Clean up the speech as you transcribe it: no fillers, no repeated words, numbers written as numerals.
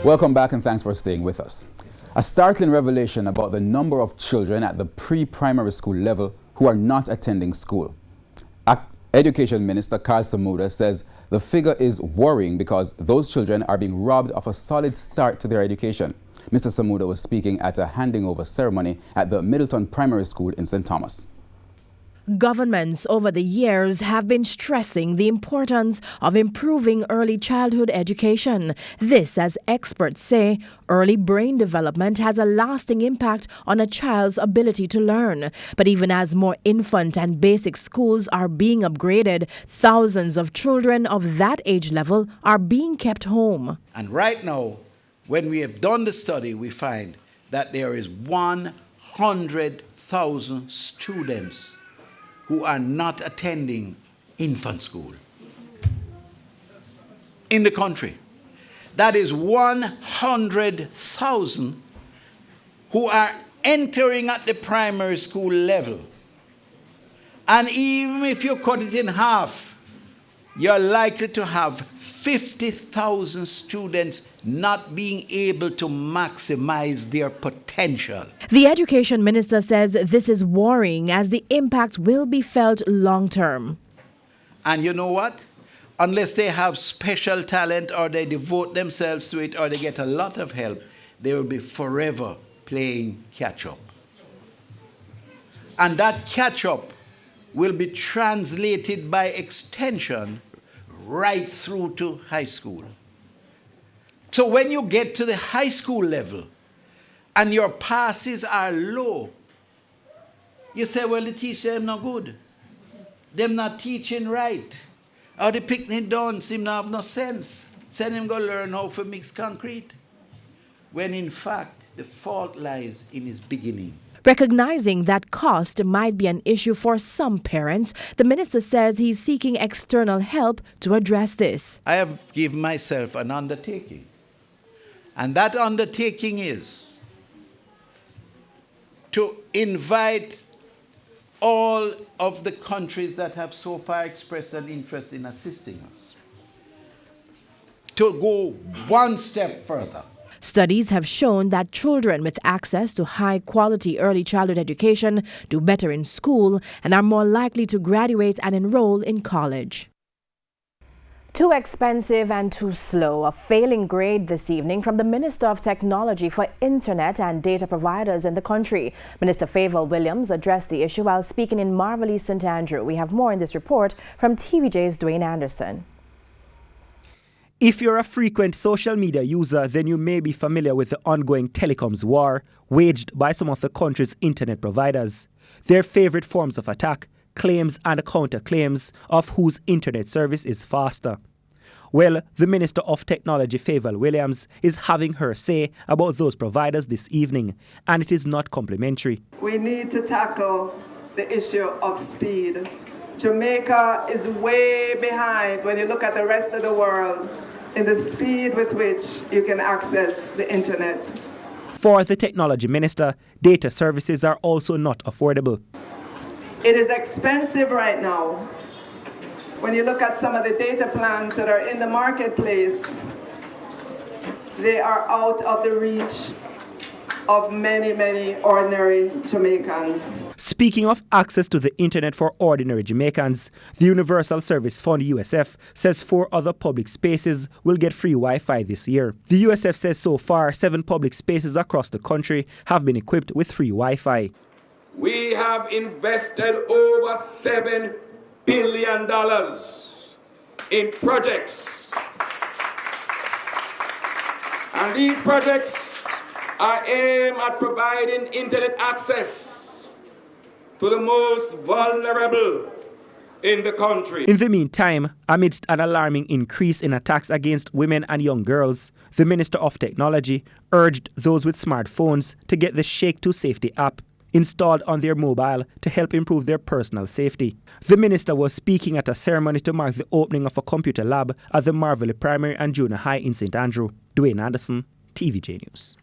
Welcome back and thanks for staying with us. A startling revelation about the number of children at the pre-primary school level who are not attending school. Education Minister Karl Samuda says the figure is worrying because those children are being robbed of a solid start to their education. Mr. Samuda was speaking at a handing over ceremony at the Middleton Primary School in St. Thomas. Governments over the years have been stressing the importance of improving early childhood education. This, as experts say, early brain development has a lasting impact on a child's ability to learn. But even as more infant and basic schools are being upgraded, thousands of children of that age level are being kept home. And right now, when we have done the study, we find that there is 100,000 students who are not attending infant school in the country. That is 100,000 who are entering at the primary school level. And even if you cut it in half, you're likely to have 50,000 students not being able to maximize their potential. The Education Minister says this is worrying as the impact will be felt long term. And you know what? Unless they have special talent or they devote themselves to it or they get a lot of help, they will be forever playing catch-up. And that catch-up will be translated by extension right through to high school. So when you get to the high school level and your passes are low, you say, well, the teacher them not good. Them not teaching right. Or the picnic don't seem to have no sense. Send him go learn how to mix concrete. When in fact, the fault lies in his beginning. Recognizing that cost might be an issue for some parents, the minister says he's seeking external help to address this. I have given myself an undertaking. And that undertaking is to invite all of the countries that have so far expressed an interest in assisting us to go one step further. Studies have shown that children with access to high-quality early childhood education do better in school and are more likely to graduate and enroll in college. Too expensive and too slow. A failing grade this evening from the Minister of Technology for Internet and Data Providers in the country. Minister Favour Williams addressed the issue while speaking in Marvelly St. Andrew. We have more in this report from TVJ's Dwayne Anderson. If you're a frequent social media user, then you may be familiar with the ongoing telecoms war waged by some of the country's internet providers. Their favorite forms of attack, claims and counterclaims of whose internet service is faster. Well, the Minister of Technology, Favour Williams, is having her say about those providers this evening, and it is not complimentary. We need to tackle the issue of speed. Jamaica is way behind when you look at the rest of the world in the speed with which you can access the internet. For the Technology Minister, data services are also not affordable. It is expensive right now. When you look at some of the data plans that are in the marketplace, they are out of the reach of many, many ordinary Jamaicans. Speaking of access to the internet for ordinary Jamaicans, the Universal Service Fund USF says 4 other public spaces will get free Wi-Fi this year. The USF says so far 7 public spaces across the country have been equipped with free Wi-Fi. We have invested over $7 billion in projects. And these projects are aimed at providing internet access to the most vulnerable in the country. In the meantime, amidst an alarming increase in attacks against women and young girls, the Minister of Technology urged those with smartphones to get the Shake 2 Safety app installed on their mobile to help improve their personal safety. The minister was speaking at a ceremony to mark the opening of a computer lab at the Marvelly Primary and Junior High in St. Andrew. Dwayne Anderson, TVJ News.